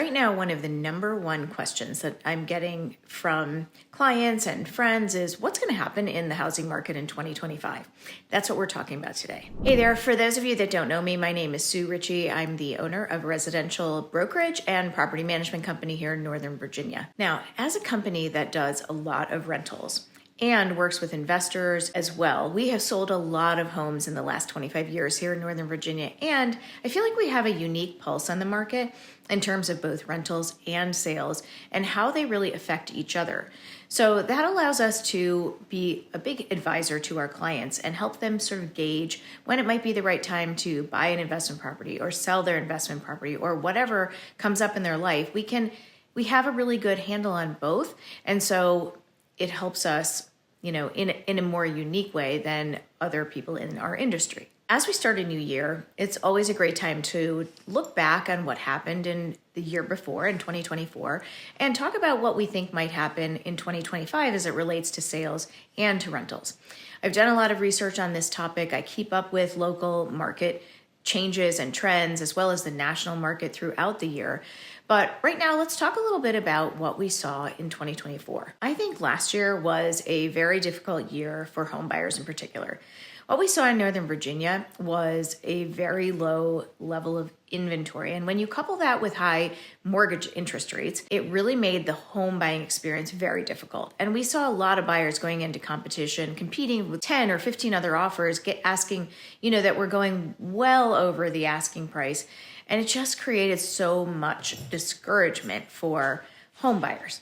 Right now, one of the number one questions that I'm getting from clients and friends is what's going to happen in the housing market in 2025? That's what we're talking about today. Hey there, for those of you that don't know me, my name is Sue Richey. I'm the owner of a residential brokerage and property management company here in Northern Virginia. Now, as a company that does a lot of rentals, and works with investors as well. We have sold a lot of homes in the last 25 years here in Northern Virginia, and I feel like we have a unique pulse on the market in terms of both rentals and sales and how they really affect each other. So that allows us to be a big advisor to our clients and help them sort of gauge when it might be the right time to buy an investment property or sell their investment property or whatever comes up in their life. We have a really good handle on both, and so it helps us, in a more unique way than other people in our industry. As we start a new year, it's always a great time to look back on what happened in the year before, in 2024, and talk about what we think might happen in 2025 as it relates to sales and to rentals. I've done a lot of research on this topic. I keep up with local market changes and trends, as well as the national market throughout the year. But right now, let's talk a little bit about what we saw in 2024. I think last year was a very difficult year for home buyers in particular. What we saw in Northern Virginia was a very low level of inventory. And when you couple that with high mortgage interest rates, it really made the home buying experience very difficult. And we saw a lot of buyers going into competition, competing with 10 or 15 other offers, asking, that were going well over the asking price. And it just created so much discouragement for home buyers.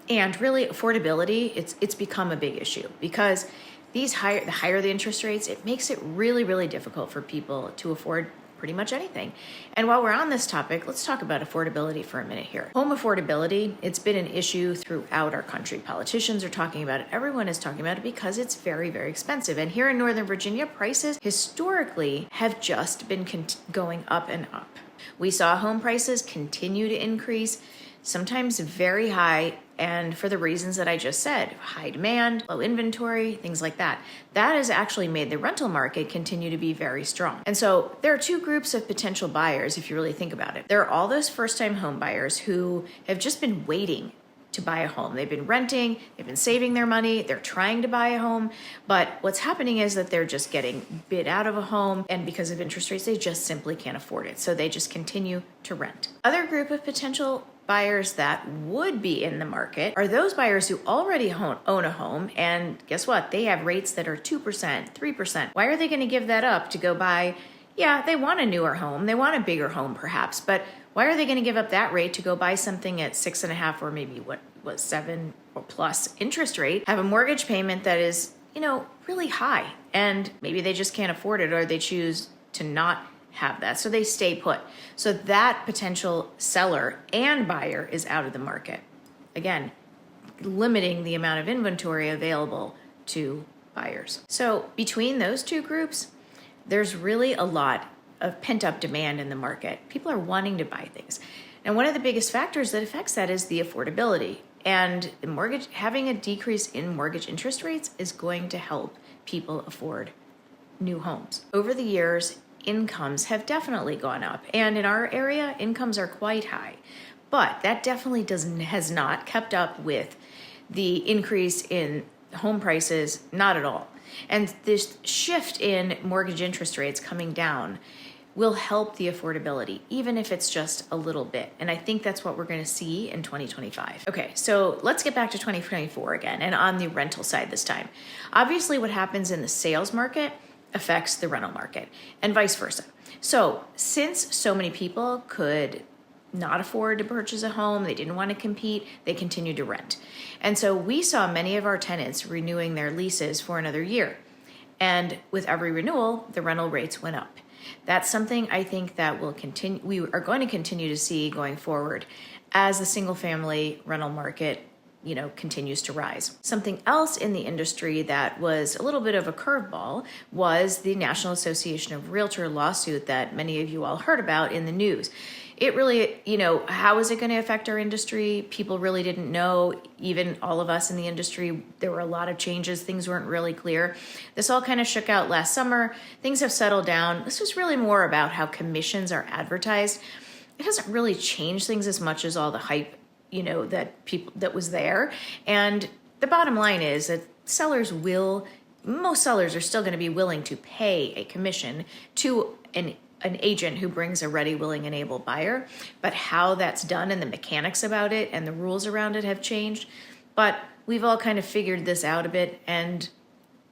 And really, affordability, it's become a big issue because the higher the interest rates, it makes it really, really difficult for people to afford pretty much anything. And while we're on this topic, let's talk about affordability for a minute here. Home affordability, it's been an issue throughout our country. Politicians are talking about it. Everyone is talking about it because it's very, very expensive. And here in Northern Virginia, prices historically have just been going up and up. We saw home prices continue to increase, sometimes very high, and for the reasons that I just said, high demand, low inventory, things like that. That has actually made the rental market continue to be very strong. And so there are two groups of potential buyers, if you really think about it. There are all those first-time home buyers who have just been waiting to buy a home. They've been renting, they've been saving their money, they're trying to buy a home, but what's happening is that they're just getting bid out of a home, and because of interest rates, they just simply can't afford it. So they just continue to rent. Other group of potential buyers that would be in the market are those buyers who already own a home, and guess what? They have rates that are 2%, 3%. Why are they going to give that up to go buy? Yeah, they want a newer home, they want a bigger home perhaps, but why are they going to give up that rate to go buy something at 6.5 or maybe what was 7 or plus interest rate, have a mortgage payment that is, really high, and maybe they just can't afford it, or they choose to not have that, so they stay put. So that potential seller and buyer is out of the market. Again, limiting the amount of inventory available to buyers. So between those two groups, there's really a lot of pent-up demand in the market. People are wanting to buy things. And one of the biggest factors that affects that is the affordability. And having a decrease in mortgage interest rates is going to help people afford new homes. Over the years, incomes have definitely gone up. And in our area, incomes are quite high. But that definitely has not kept up with the increase in home prices, not at all. And this shift in mortgage interest rates coming down will help the affordability, even if it's just a little bit. And I think that's what we're going to see in 2025. Okay, so let's get back to 2024 again, and on the rental side this time. Obviously, what happens in the sales market affects the rental market, and vice versa. So since so many people could not afford to purchase a home, they didn't want to compete, they continued to rent. And so we saw many of our tenants renewing their leases for another year. And with every renewal, the rental rates went up. That's something I think that we are going to continue to see going forward as the single family rental market continues to rise. Something else in the industry that was a little bit of a curveball was the National Association of Realtor lawsuit that many of you all heard about in the news. It really, how is it going to affect our industry? People really didn't know, even all of us in the industry. There were a lot of changes. Things weren't really clear. This all kind of shook out last summer. Things have settled down. This was really more about how commissions are advertised. it hasn't really changed things as much as all the hype, that was there. And the bottom line is that most sellers are still going to be willing to pay a commission to an agent who brings a ready, willing, and able buyer. But how that's done and the mechanics about it and the rules around it have changed. But we've all kind of figured this out a bit, and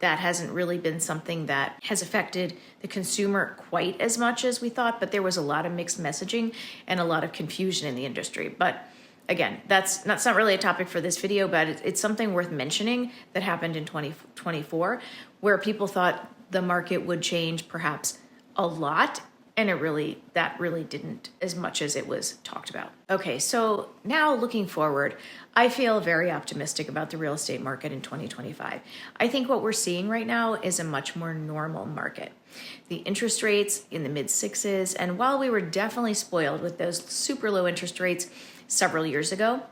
that hasn't really been something that has affected the consumer quite as much as we thought. But there was a lot of mixed messaging and a lot of confusion in the industry. But again, that's not really a topic for this video, but it's something worth mentioning that happened in 2024, where people thought the market would change perhaps a lot, and that really didn't, as much as it was talked about. Okay, so now looking forward, I feel very optimistic about the real estate market in 2025. I think what we're seeing right now is a much more normal market. The interest rates in the mid sixes, and while we were definitely spoiled with those super low interest rates several years ago,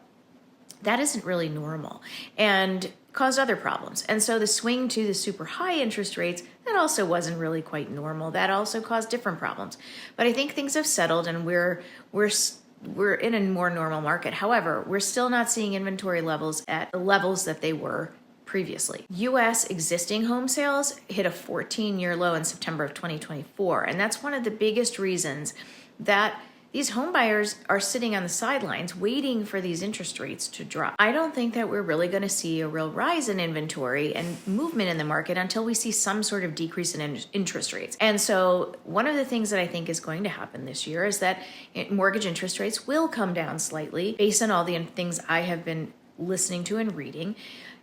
that isn't really normal and caused other problems. And so the swing to the super high interest rates, that also wasn't really quite normal. That also caused different problems. But I think things have settled, and we're in a more normal market. However, we're still not seeing inventory levels at the levels that they were previously. U.S. existing home sales hit a 14-year low in September of 2024. And that's one of the biggest reasons that these home buyers are sitting on the sidelines waiting for these interest rates to drop. I don't think that we're really going to see a real rise in inventory and movement in the market until we see some sort of decrease in interest rates. And so one of the things that I think is going to happen this year is that mortgage interest rates will come down slightly based on all the things I have been listening to and reading.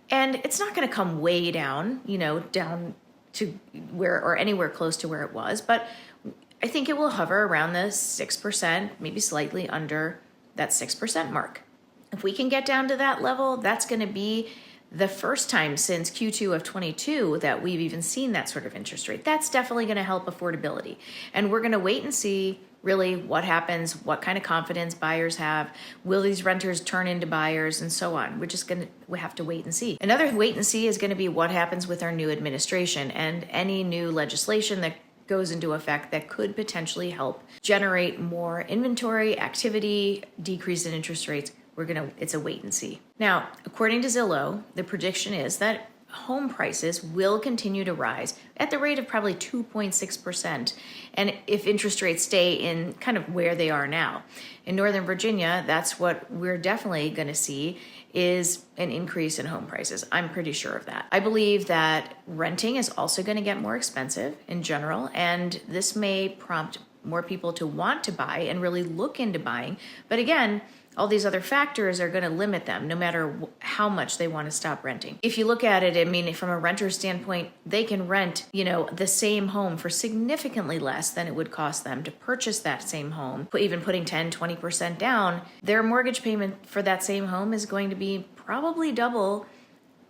And it's not going to come way down, down to where or anywhere close to where it was, but I think it will hover around the 6%, maybe slightly under that 6% mark. If we can get down to that level, that's going to be the first time since Q2 of 22 that we've even seen that sort of interest rate. That's definitely going to help affordability. And we're going to wait and see really what happens, what kind of confidence buyers have, will these renters turn into buyers, and so on. We have to wait and see. Another wait and see is going to be what happens with our new administration and any new legislation that goes into effect that could potentially help generate more inventory activity, decrease in interest rates. It's a wait and see. Now, according to Zillow, the prediction is that home prices will continue to rise at the rate of probably 2.6%. And if interest rates stay in kind of where they are now. In Northern Virginia, that's what we're definitely going to see, is an increase in home prices. I'm pretty sure of that. I believe that renting is also going to get more expensive in general, and this may prompt more people to want to buy and really look into buying. But again, all these other factors are going to limit them no matter how much they want to stop renting. If you look at it, from a renter standpoint, they can rent, the same home for significantly less than it would cost them to purchase that same home. Even putting 10, 20% down, their mortgage payment for that same home is going to be probably double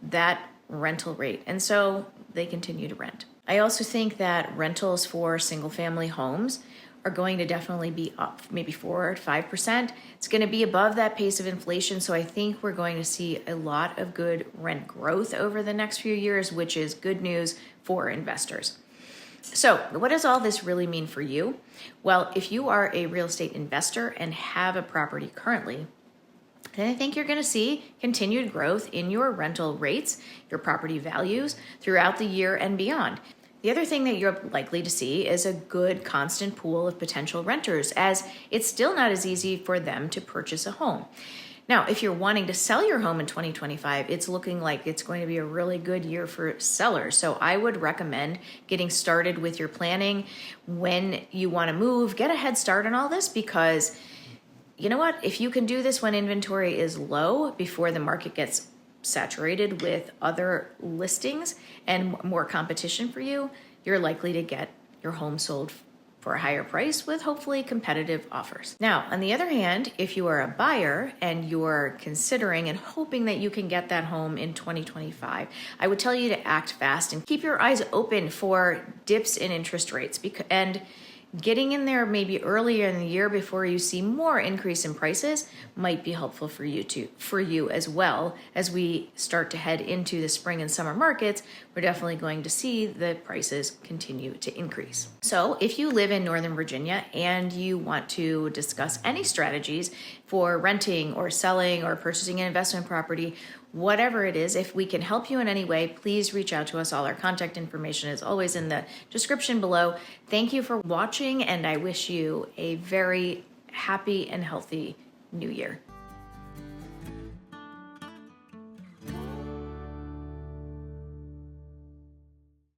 that rental rate. And so they continue to rent. I also think that rentals for single family homes are going to definitely be up, maybe 4 or 5%. It's going to be above that pace of inflation. So I think we're going to see a lot of good rent growth over the next few years, which is good news for investors. So what does all this really mean for you? Well, if you are a real estate investor and have a property currently, then I think you're going to see continued growth in your rental rates, your property values throughout the year and beyond. The other thing that you're likely to see is a good constant pool of potential renters, as it's still not as easy for them to purchase a home. Now, if you're wanting to sell your home in 2025, it's looking like it's going to be a really good year for sellers. So I would recommend getting started with your planning when you want to move. Get a head start on all this, because you know what? If you can do this when inventory is low, before the market gets saturated with other listings and more competition for you, you're likely to get your home sold for a higher price with hopefully competitive offers. Now, on the other hand, if you are a buyer and you're considering and hoping that you can get that home in 2025, I would tell you to act fast and keep your eyes open for dips in interest rates. And getting in there maybe earlier in the year before you see more increase in prices might be helpful for you as well. As we start to head into the spring and summer markets, we're definitely going to see the prices continue to increase. So if you live in Northern Virginia and you want to discuss any strategies for renting or selling or purchasing an investment property, whatever it is, if we can help you in any way, please reach out to us. All our contact information is always in the description below. Thank you for watching, and I wish you a very happy and healthy new year.